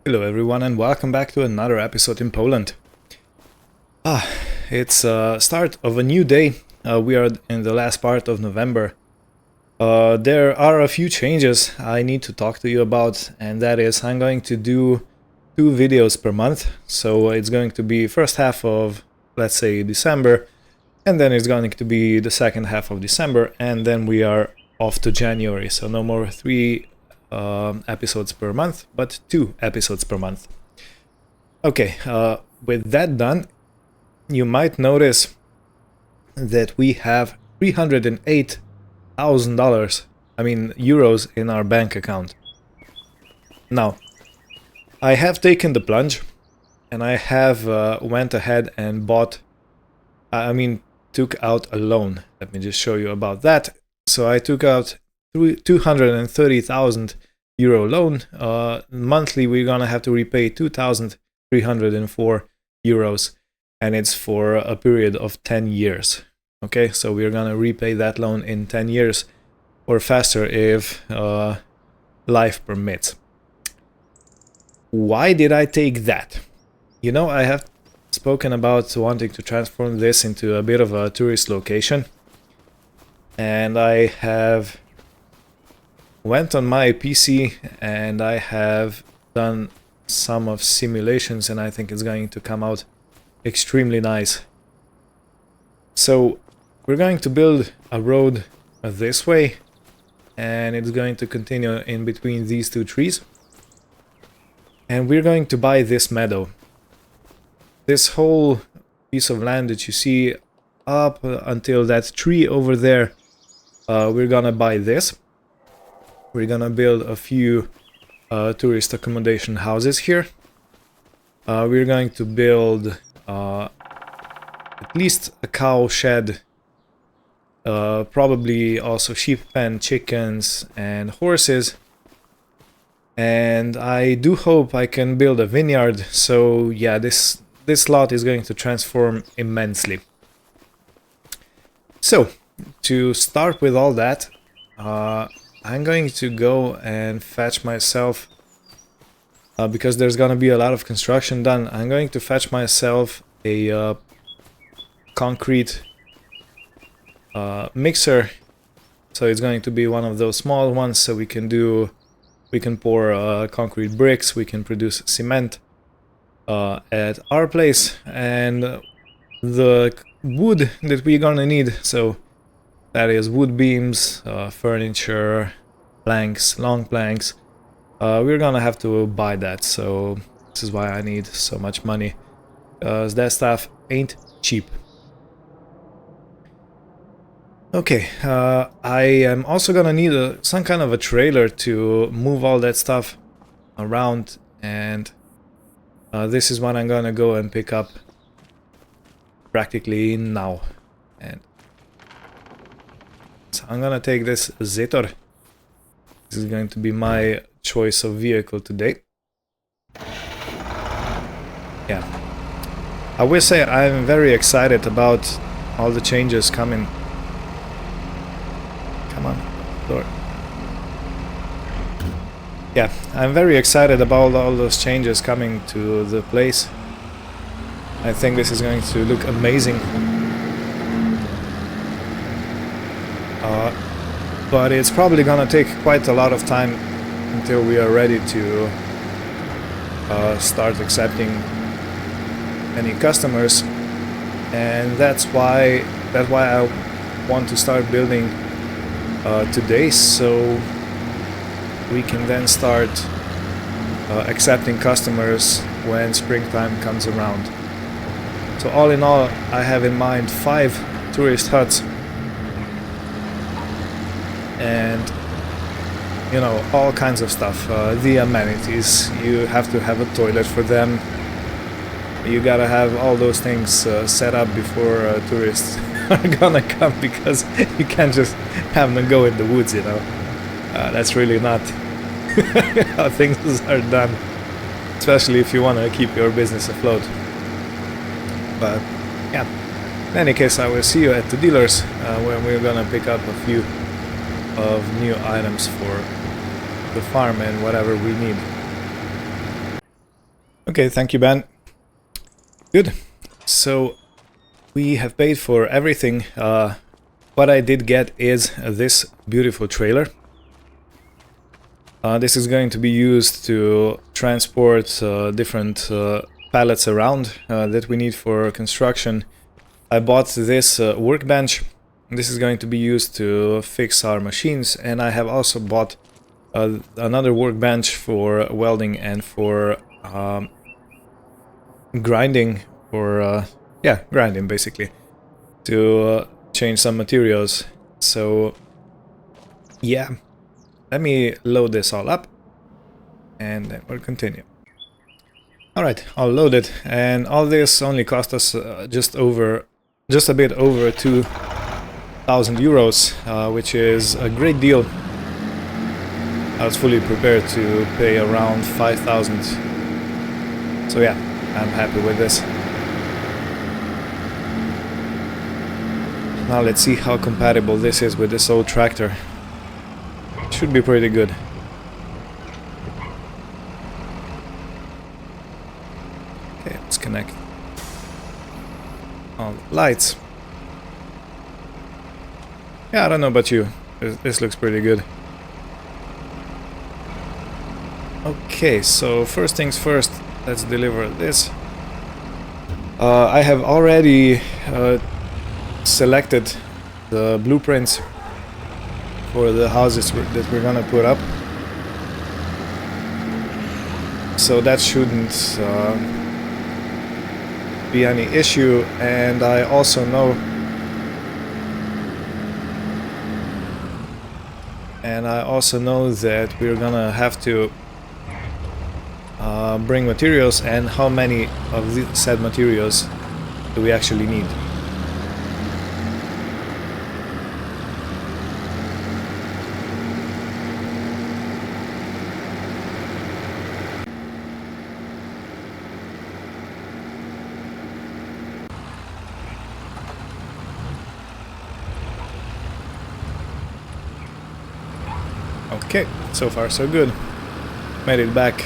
Hello everyone and welcome back to another episode in Poland. It's start of a new day. We are in the last part of November. There are a few changes I need to talk to you about, and that is I'm going to do 2 videos per month. So it's going to be first half of, let's say, December, and then it's going to be the second half of December, and then we are off to January. So no more 3 episodes per month, but 2 episodes per month. Okay, with that done, you might notice that we have $308,000, euros in our bank account. Now, I have taken the plunge, and I have went ahead and took out a loan. Let me just show you about that. So I took out 230,000 euro loan. Monthly we're gonna have to repay 2,304 euros, and it's for a period of 10 years. Okay, so we're gonna repay that loan in 10 years or faster if life permits. Why did I take that? You know, I have spoken about wanting to transform this into a bit of a tourist location, and I have went on my PC and I have done some of simulations, and I think it's going to come out extremely nice. So we're going to build a road this way, and it's going to continue in between these 2 trees, and we're going to buy this meadow. This whole piece of land that you see up until that tree over there, we're gonna buy this. We're gonna build a few tourist accommodation houses here. We're going to build at least a cow shed, probably also sheep pen, chickens and horses. And I do hope I can build a vineyard. So yeah, this lot is going to transform immensely. So to start with all that, I'm going to go and fetch myself, because there's gonna be a lot of construction done, I'm going to fetch myself a concrete mixer. So it's going to be one of those small ones, so we can pour concrete bricks, we can produce cement at our place, and the wood that we're gonna need, so that is wood beams, furniture, planks, long planks. We're gonna have to buy that, so this is why I need so much money, because that stuff ain't cheap. Okay, I am also gonna need some kind of a trailer to move all that stuff around, and this is what I'm gonna go and pick up practically now. And so I'm gonna take this Zetor. This is going to be my choice of vehicle today. Yeah, I will say I'm very excited about all the changes coming. Come on, Lord. Yeah, I'm very excited about all those changes coming to the place. I think this is going to look amazing. But it's probably gonna take quite a lot of time until we are ready to start accepting any customers, and that's why I want to start building today, so we can then start accepting customers when springtime comes around. So all in all, I have in mind 5 tourist huts, and you know, all kinds of stuff. The amenities, you have to have a toilet for them, you gotta have all those things set up before tourists are gonna come, because you can't just have them go in the woods, you know. That's really not how things are done, especially if you want to keep your business afloat. But yeah, in any case, I will see you at the dealers when we're gonna pick up a few of new items for the farm and whatever we need. Okay, thank you, Ben. Good. So we have paid for everything. What I did get is this beautiful trailer. This is going to be used to transport different pallets around that we need for construction. I bought this workbench. This is going to be used to fix our machines, and I have also bought another workbench for welding and for grinding, or yeah, grinding basically, to change some materials. So yeah, let me load this all up and then we'll continue. Alright, I'll load it, and all this only cost us just a bit over 2,000 euros, which is a great deal. I was fully prepared to pay around 5,000. So yeah, I'm happy with this. Now let's see how compatible this is with this old tractor. Should be pretty good. Okay, let's connect all the lights. Yeah, I don't know about you. This looks pretty good. Okay, so first things first, let's deliver this. I have already selected the blueprints for the houses that we're gonna put up, so that shouldn't be any issue. And I also know that we're gonna have to bring materials, and how many of the said materials do we actually need. Okay, so far so good. Made it back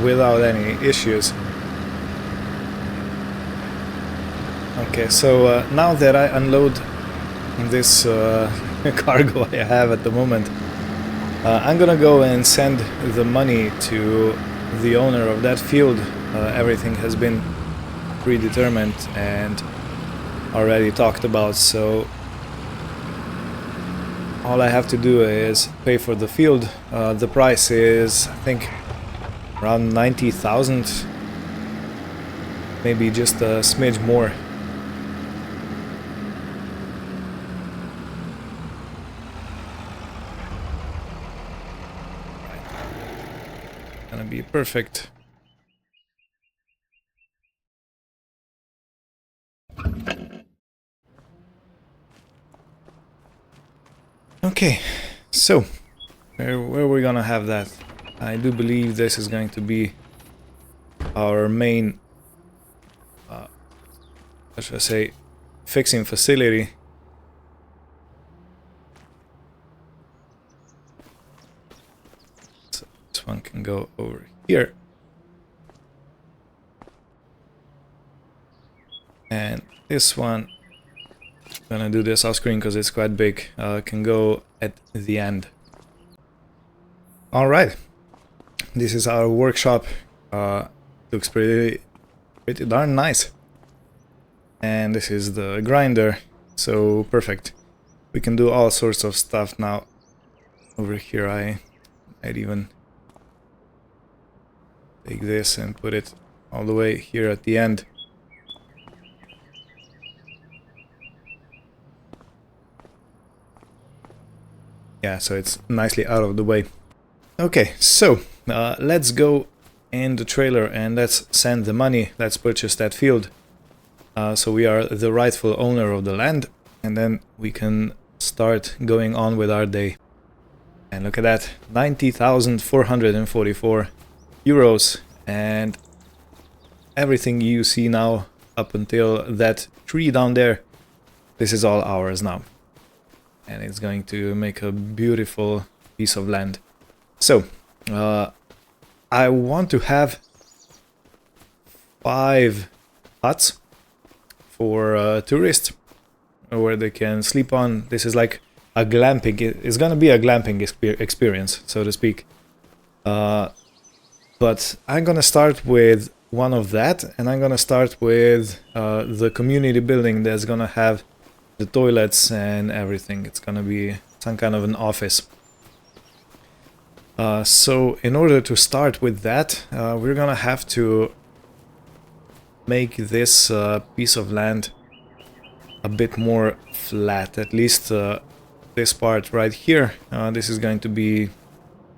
without any issues. Okay, so now that I unload this cargo I have at the moment, I'm gonna go and send the money to the owner of that field. Everything has been predetermined and already talked about, so all I have to do is pay for the field. The price is, I think, around 90,000, maybe just a smidge more. Gonna be perfect. Okay, so where we're gonna have that? I do believe this is going to be our main, what should I say, fixing facility. So this one can go over here. And this one, I'm gonna do this off screen because it's quite big, can go at the end. Alright, this is our workshop. Looks pretty darn nice. And this is the grinder, so perfect. We can do all sorts of stuff now. Over here I'd even take this and put it all the way here at the end. Yeah, so it's nicely out of the way. Okay, so let's go in the trailer and let's send the money. Let's purchase that field. So we are the rightful owner of the land, and then we can start going on with our day. And look at that, 90,444 euros, and everything you see now up until that tree down there, this is all ours now. And it's going to make a beautiful piece of land. So, I want to have 5 huts for tourists where they can sleep on. This is like a glamping. It's gonna be a glamping experience, so to speak. But I'm gonna start with one of that, and I'm gonna start with the community building that's gonna have the toilets and everything. It's gonna be some kind of an office. So in order to start with that, we're gonna have to make this piece of land a bit more flat, at least this part right here. This is going to be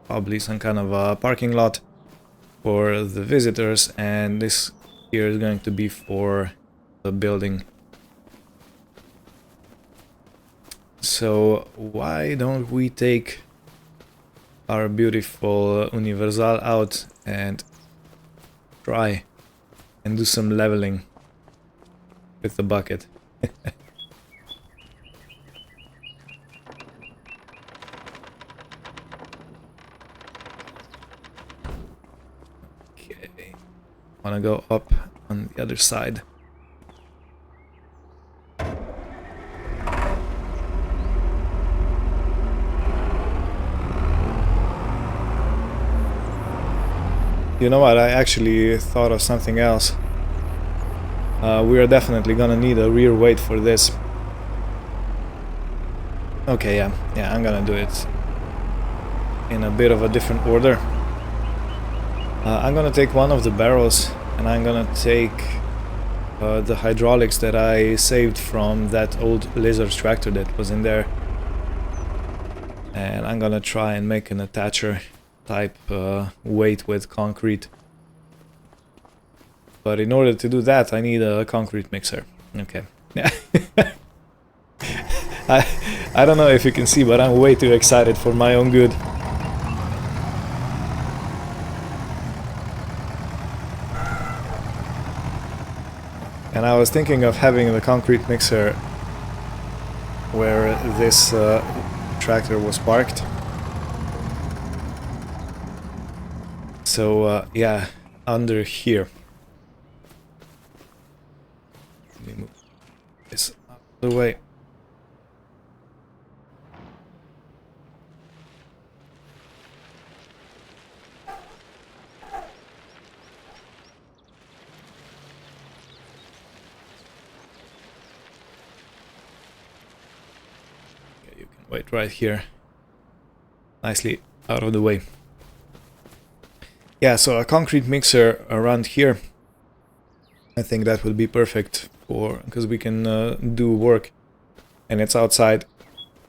probably some kind of a parking lot for the visitors, and this here is going to be for the building. So why don't we take our beautiful Universal out and try and do some leveling with the bucket. Okay, wanna go up on the other side. You know what, I actually thought of something else. We are definitely gonna need a rear weight for this. Okay, yeah, I'm gonna do it in a bit of a different order. I'm gonna take one of the barrels, and I'm gonna take the hydraulics that I saved from that old Lizard tractor that was in there. And I'm gonna try and make an attacher type weight with concrete. But in order to do that, I need a concrete mixer. Okay. I don't know if you can see, but I'm way too excited for my own good. And I was thinking of having the concrete mixer where this tractor was parked. So yeah, under here. Let me move this out of the way. Okay, you can wait right here. Nicely out of the way. Yeah, so a concrete mixer around here, I think that would be perfect for, because we can do work, and it's outside,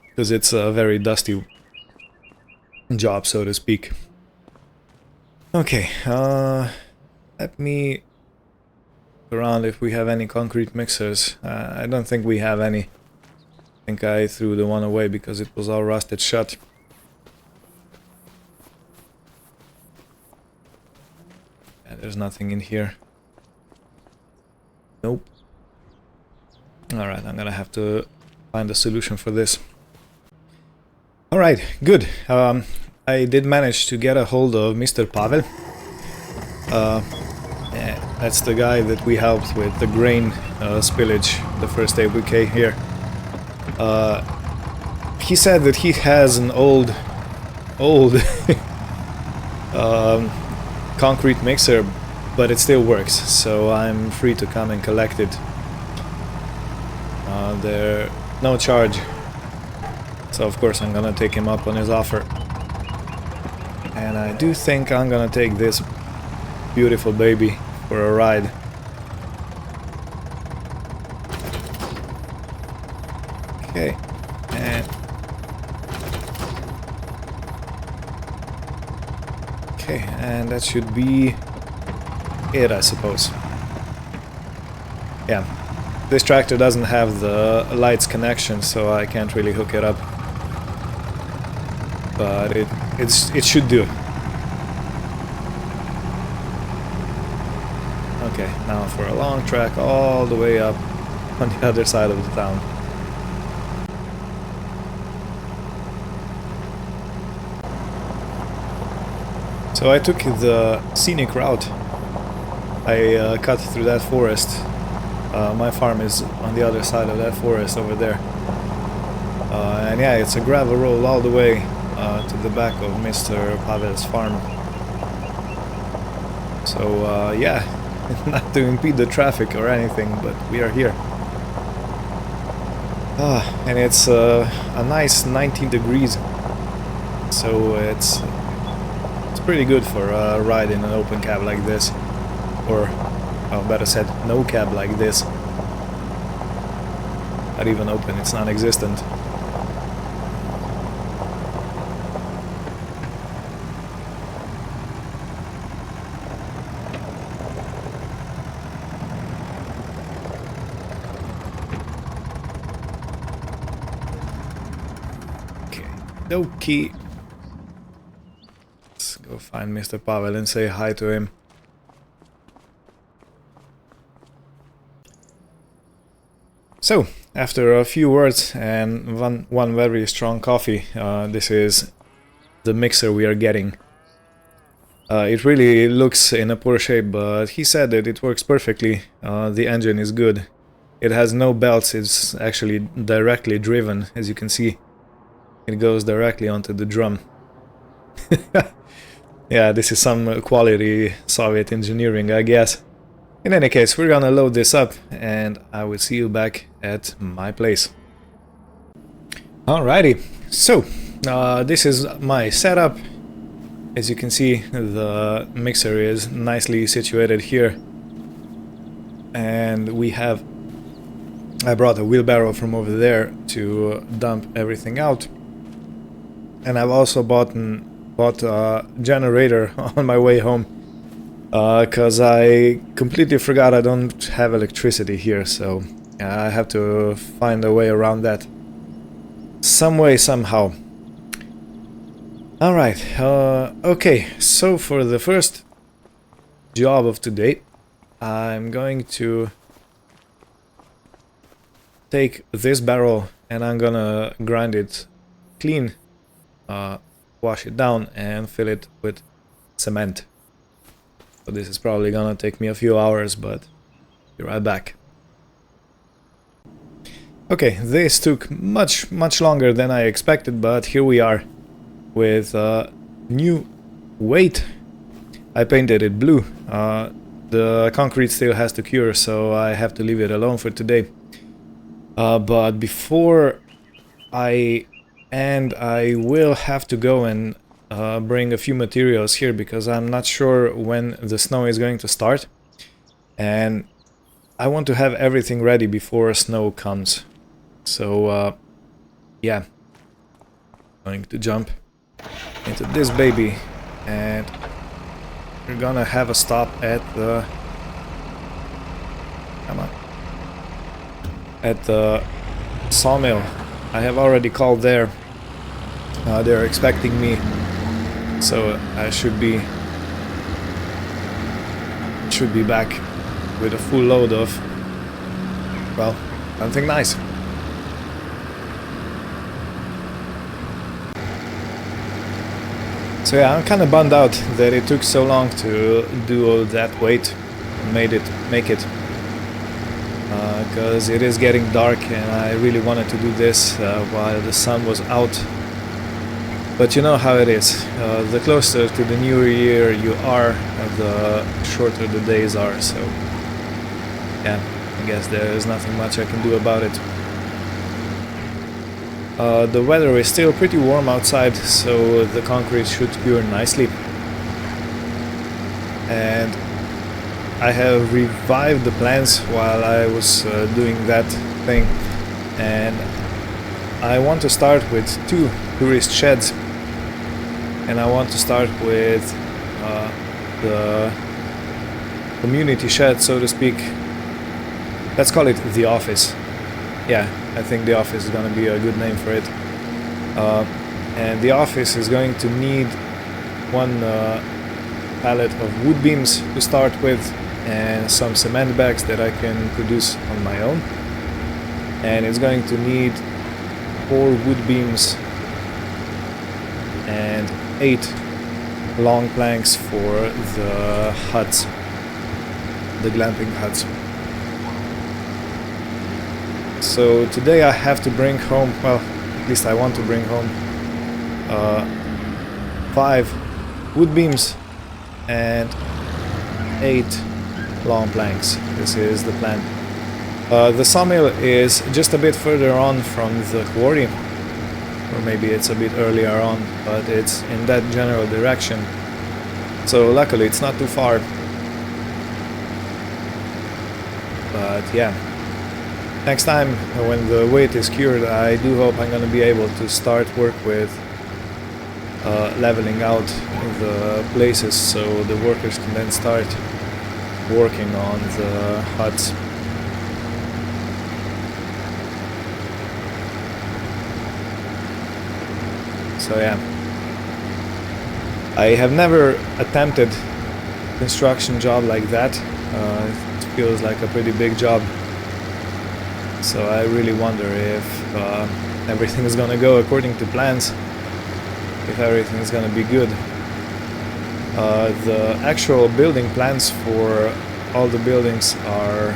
because it's a very dusty job, so to speak. Okay, let me look around if we have any concrete mixers. I don't think we have any. I think I threw the one away because it was all rusted shut. There's nothing in here. Nope. Alright, I'm gonna have to find a solution for this. Alright, good. I did manage to get a hold of Mr. Pavel. Yeah, that's the guy that we helped with the grain spillage the first day we came here. He said that he has an old concrete mixer, but it still works, so I'm free to come and collect it. There no charge, so of course I'm gonna take him up on his offer. And I do think I'm gonna take this beautiful baby for a ride. Okay, and okay, and that should be it, I suppose. Yeah, this tractor doesn't have the lights connection, so I can't really hook it up. But it should do. Okay, now for a long track all the way up on the other side of the town. So I took the scenic route. I cut through that forest. My farm is on the other side of that forest over there. And yeah, it's a gravel road all the way to the back of Mr. Pavel's farm. So yeah, not to impede the traffic or anything, but we are here. And it's a nice 19 degrees, so it's pretty good for a ride in an open cab like this, or better said, no cab like this. Not even open, it's non-existent. Okay. Let's go find Mr. Pavel and say hi to him. So, after a few words and one very strong coffee, this is the mixer we are getting. It really looks in a poor shape, but he said that it works perfectly. The engine is good. It has no belts, it's actually directly driven, as you can see. It goes directly onto the drum. Yeah, this is some quality Soviet engineering, I guess. In any case, we're gonna load this up and I will see you back at my place. Alrighty, so this is my setup. As you can see, the mixer is nicely situated here. And I brought a wheelbarrow from over there to dump everything out. And I've also bought a generator on my way home, because I completely forgot I don't have electricity here, so I have to find a way around that. Some way, somehow. Alright, okay, so for the first job of today, I'm going to take this barrel and I'm gonna grind it clean. Wash it down and fill it with cement. So this is probably gonna take me a few hours, but be right back. Okay, this took much longer than I expected, but here we are with new weight. I painted it blue. The concrete still has to cure, so I have to leave it alone for today. But before I will have to go and bring a few materials here, because I'm not sure when the snow is going to start, and I want to have everything ready before snow comes. So yeah, I'm going to jump into this baby, and we're gonna have a stop at the sawmill. I have already called there. They're expecting me, so I should be back with a full load of, well, something nice. So yeah, I'm kind of bummed out that it took so long to do all that weight and make it. Because it is getting dark and I really wanted to do this while the sun was out. But you know how it is. The closer to the new year you are, the shorter the days are. So yeah, I guess there's nothing much I can do about it. The weather is still pretty warm outside, so the concrete should cure nicely. And I have revived the plans while I was doing that thing, and I want to start with 2 tourist sheds, and I want to start with the community shed, so to speak. Let's call it the office. Yeah, I think the office is gonna be a good name for it. And the office is going to need 1 pallet of wood beams to start with, and some cement bags that I can produce on my own. And it's going to need 4 wood beams and 8 long planks for the huts. the glamping huts. So today I have to bring home, well, at least I want to bring home 5 wood beams and 8 long planks. This is the plan. The sawmill is just a bit further on from the quarry, or maybe it's a bit earlier on, but it's in that general direction. So luckily it's not too far. But yeah, next time when the weight is cured, I do hope I'm gonna be able to start work with leveling out the places so the workers can then start working on the huts. So yeah, I have never attempted a construction job like that. It feels like a pretty big job. So I really wonder if everything is gonna go according to plans, if everything is gonna be good. The actual building plans for all the buildings are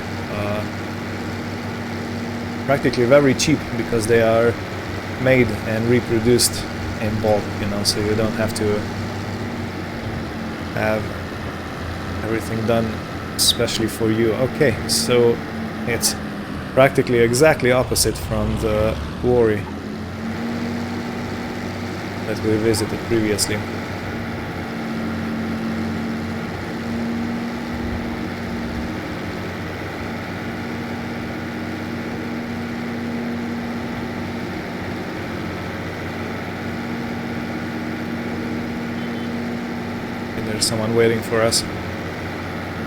practically very cheap because they are made and reproduced in bulk, you know, so you don't have to have everything done especially for you. Okay, so it's practically exactly opposite from the quarry that we visited previously. There's someone waiting for us.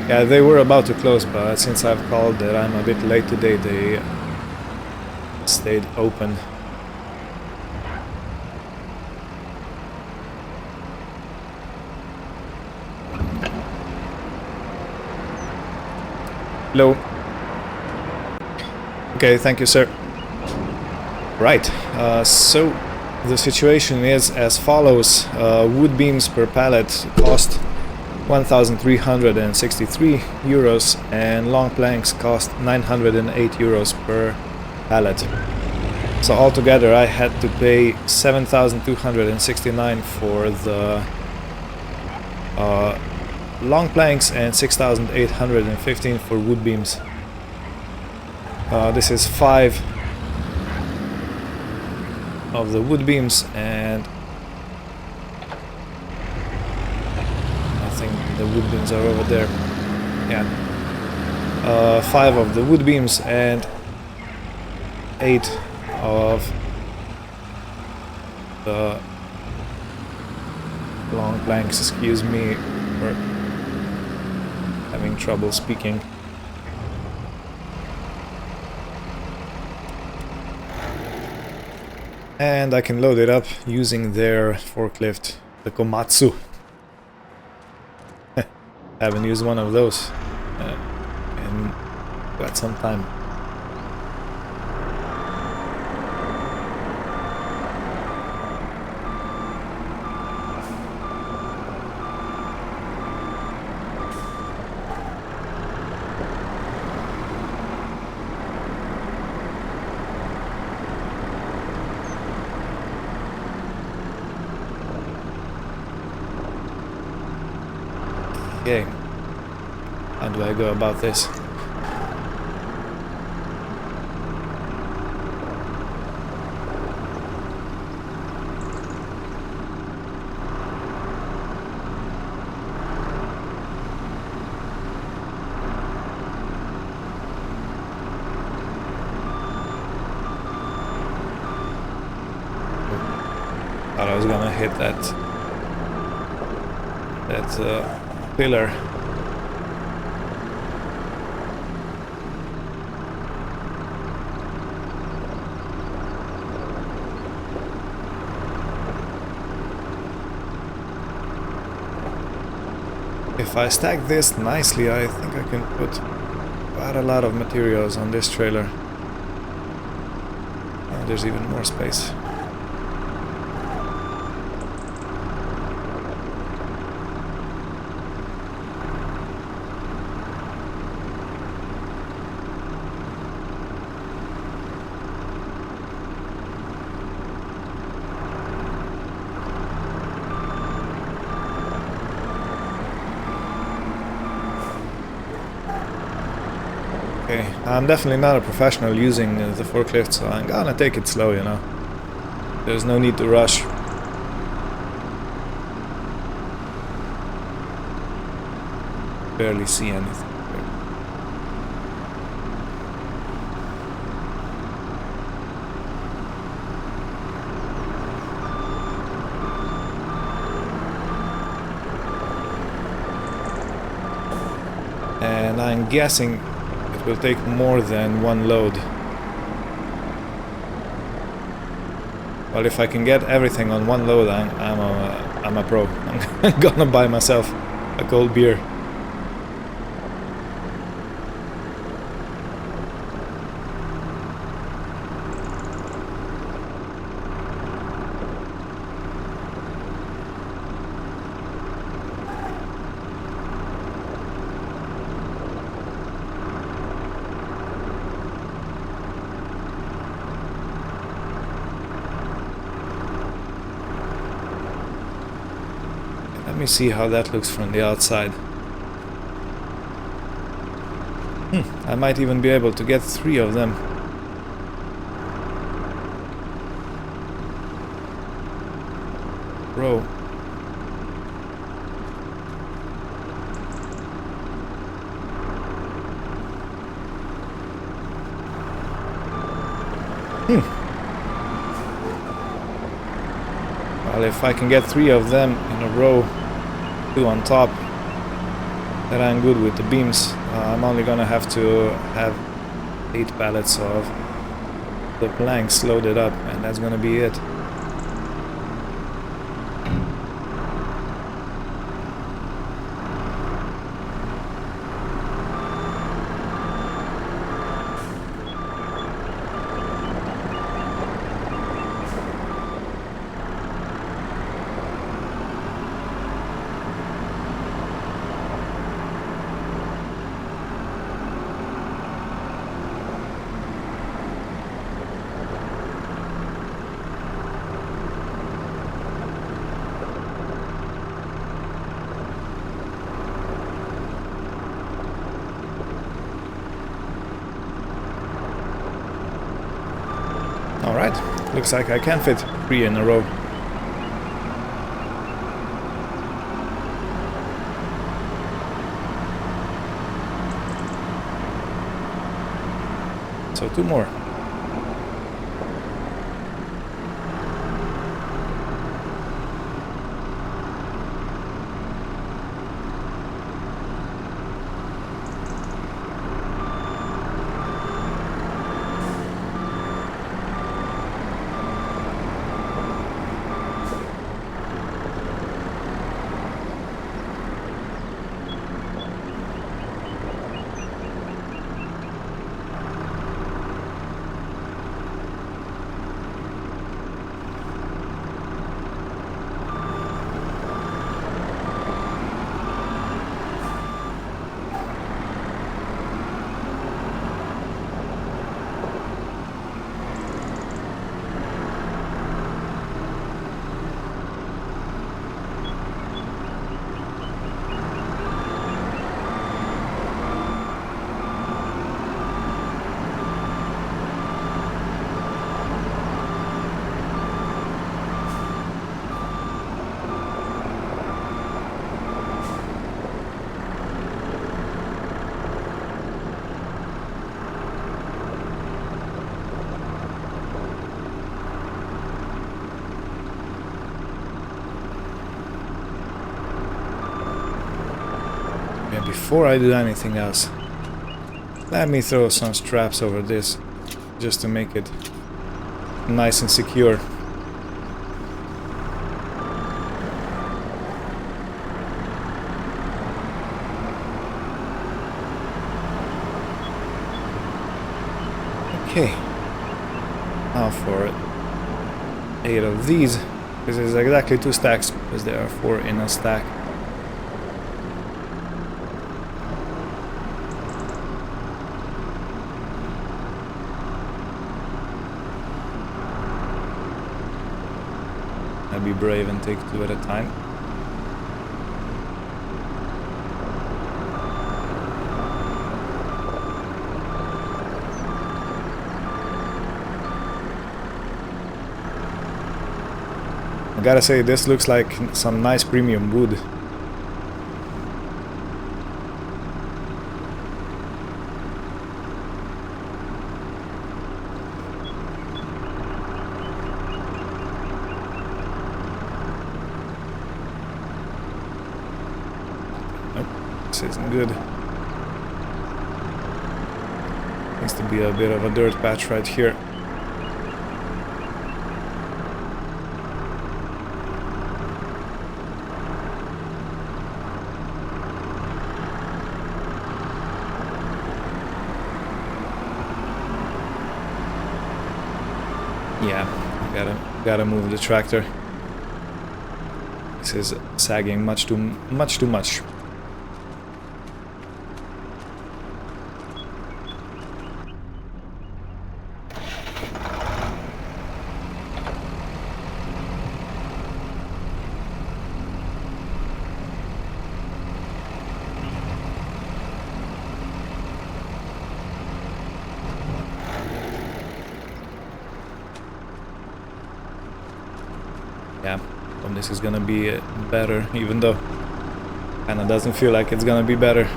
Yeah, they were about to close, but since I've called that I'm a bit late today, they stayed open. Hello. Okay, thank you, sir. Right, so the situation is as follows. Wood beams per pallet cost 1,363 euros and long planks cost 908 euros per pallet. So altogether I had to pay 7,269 for the long planks and 6,815 for wood beams. This is 5 of the wood beams, and I think the wood beams are over there. Yeah, 5 of the wood beams and 8 of the long planks. Excuse me for having trouble speaking. And I can load it up using their forklift, the Komatsu. Haven't used one of those in quite some time. Okay, how do I go about this? Thought I was gonna hit that pillar. If I stack this nicely, I think I can put quite a lot of materials on this trailer. Oh, there's even more space. Okay, I'm definitely not a professional using the forklift, so I'm gonna take it slow, you know. There's no need to rush. Barely see anything. And I'm guessing it will take more than one load. Well, if I can get everything on one load, I'm a pro. I'm gonna buy myself a cold beer. Let me see how that looks from the outside. I might even be able to get 3 of them. Bro. Well, if I can get 3 of them in a row, 2 on top, then I'm good with the beams. I'm only gonna have to have 8 pallets of the planks loaded up, and that's gonna be it. Alright, looks like I can fit 3 in a row. So 2 more. Before I do anything else, let me throw some straps over this, just to make it nice and secure. Okay, now for 8 of these. This is exactly 2 stacks, because there are 4 in a stack. I'll be brave and take 2 at a time. I gotta say, this looks like some nice premium wood. Nope, this isn't good. Needs to be a bit of a dirt patch right here. Yeah, gotta move the tractor. This is sagging much too much. Yeah, well, this is gonna be better, even though kinda doesn't feel like it's gonna be better.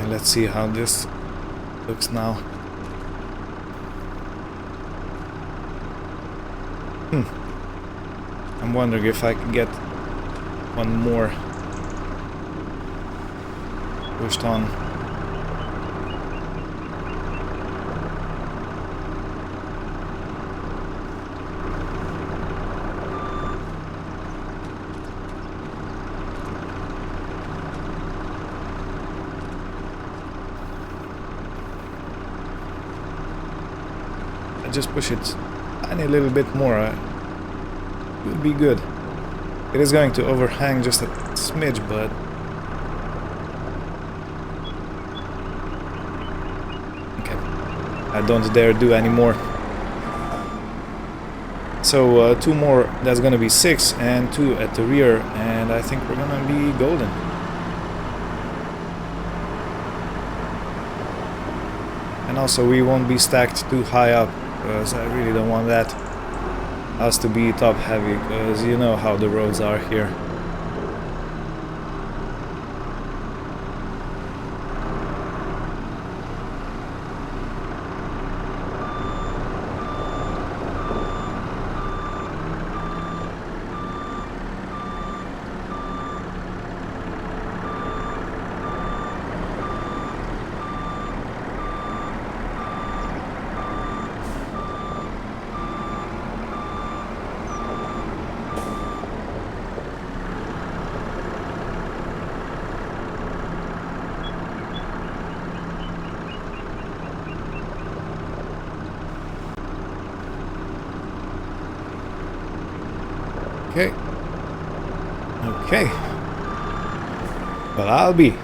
Let's see how this looks now. I'm wondering if I can get one more pushed on. Just push it tiny little bit more, would be good. It is going to overhang just a smidge, but okay, I don't dare do any more. So 2 more, that's gonna be 6, and 2 at the rear, and I think we're gonna be golden. And also we won't be stacked too high up, because I really don't want that us to be top heavy, because you know how the roads are here. Okay. Okay. Well, I'll be.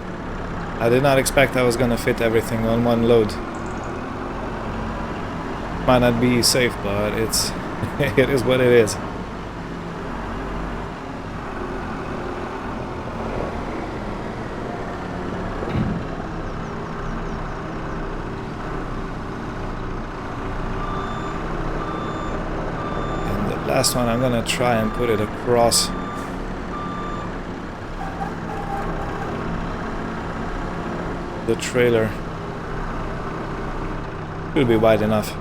I did not expect I was gonna fit everything on one load. Might not be safe, but it's it is what it is. Last one, I'm gonna try and put it across the trailer. It'll be wide enough.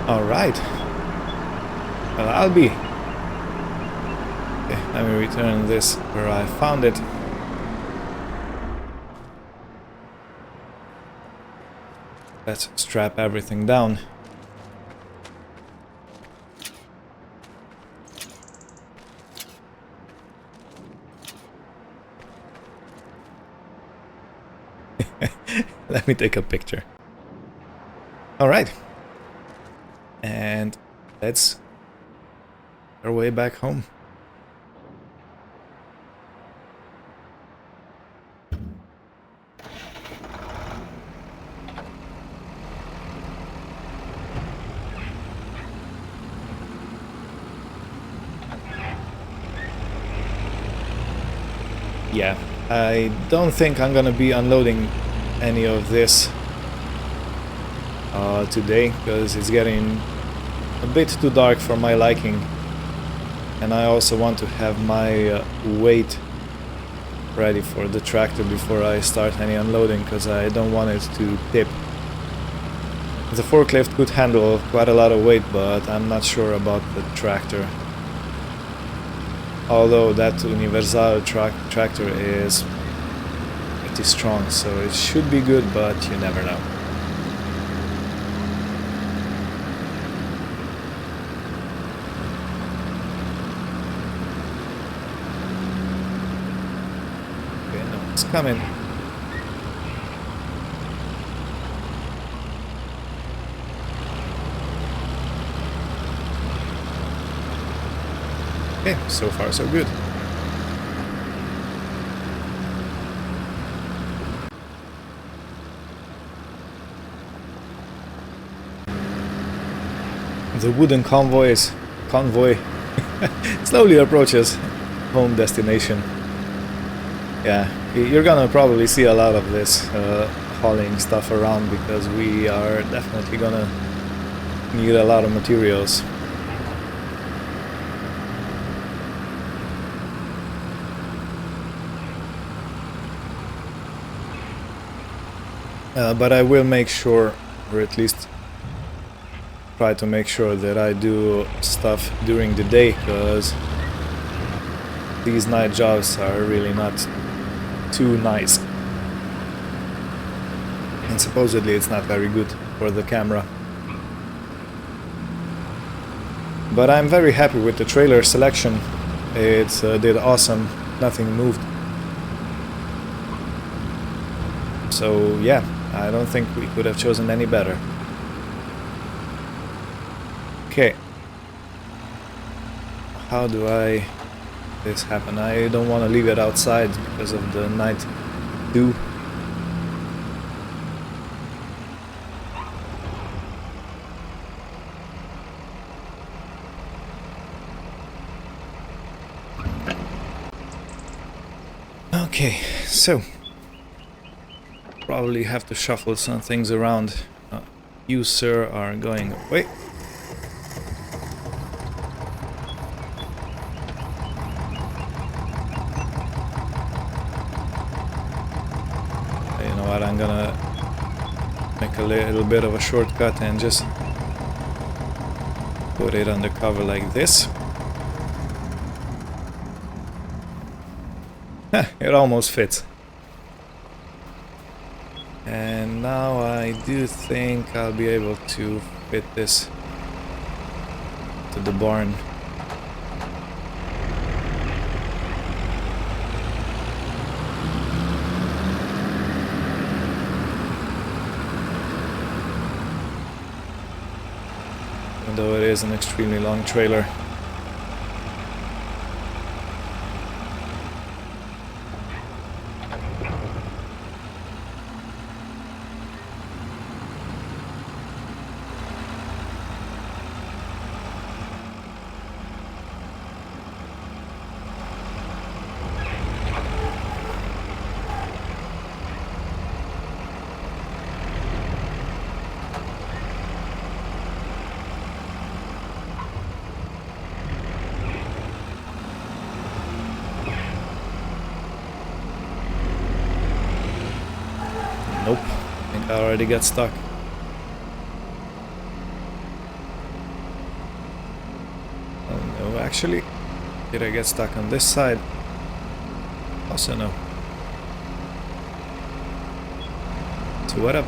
Alright. Well, I'll be. Okay, let me return this where I found it. Let's strap everything down. Let me take a picture. Alright. And let's our way back home. Yeah, I don't think I'm gonna be unloading any of this today, because it's getting a bit too dark for my liking, and I also want to have my weight ready for the tractor before I start any unloading, because I don't want it to tip. The forklift could handle quite a lot of weight, but I'm not sure about the tractor. Although that Universal tractor is pretty strong, so it should be good, but you never know. Okay, no, it's coming. Okay, so far so good. The wooden convoy slowly approaches home destination. Yeah, you're gonna probably see a lot of this hauling stuff around, because we are definitely gonna need a lot of materials. But I will make sure, or at least try to make sure, that I do stuff during the day, because these night jobs are really not too nice. And supposedly it's not very good for the camera. But I'm very happy with the trailer selection. It did awesome, nothing moved. So yeah, I don't think we could have chosen any better. Okay. How do this happen? I don't want to leave it outside because of the night dew. Okay, so probably have to shuffle some things around. You, sir, are going away. You know what, I'm gonna make a little bit of a shortcut and just put it under cover like this. It almost fits. And now I do think I'll be able to fit this to the barn. Even though it is an extremely long trailer. Nope, I think I already got stuck. actually, did I get stuck on this side? Also no. So what up?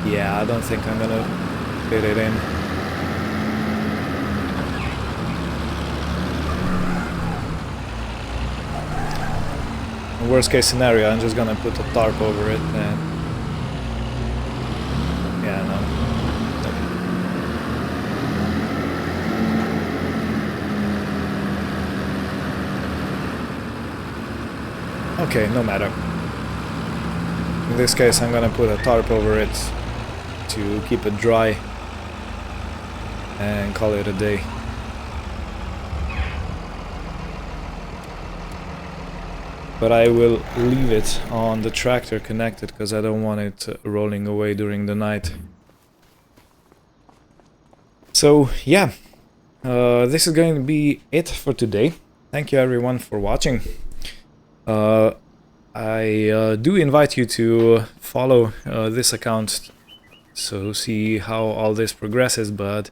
Yeah, I don't think I'm gonna fit it in. Worst case scenario, I'm just gonna put a tarp over it and... yeah, no. Okay, no matter. In this case, I'm gonna put a tarp over it to keep it dry and call it a day. But I will leave it on the tractor connected because I don't want it rolling away during the night. So yeah, this is going to be it for today. Thank you everyone for watching. I do invite you to follow this account so see how all this progresses, but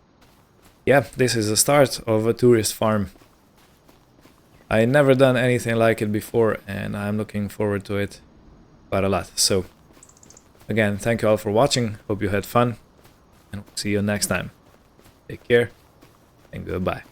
yeah, this is the start of a tourist farm. I never done anything like it before and I'm looking forward to it quite a lot. So again, thank you all for watching, hope you had fun and we'll see you next time. Take care and goodbye.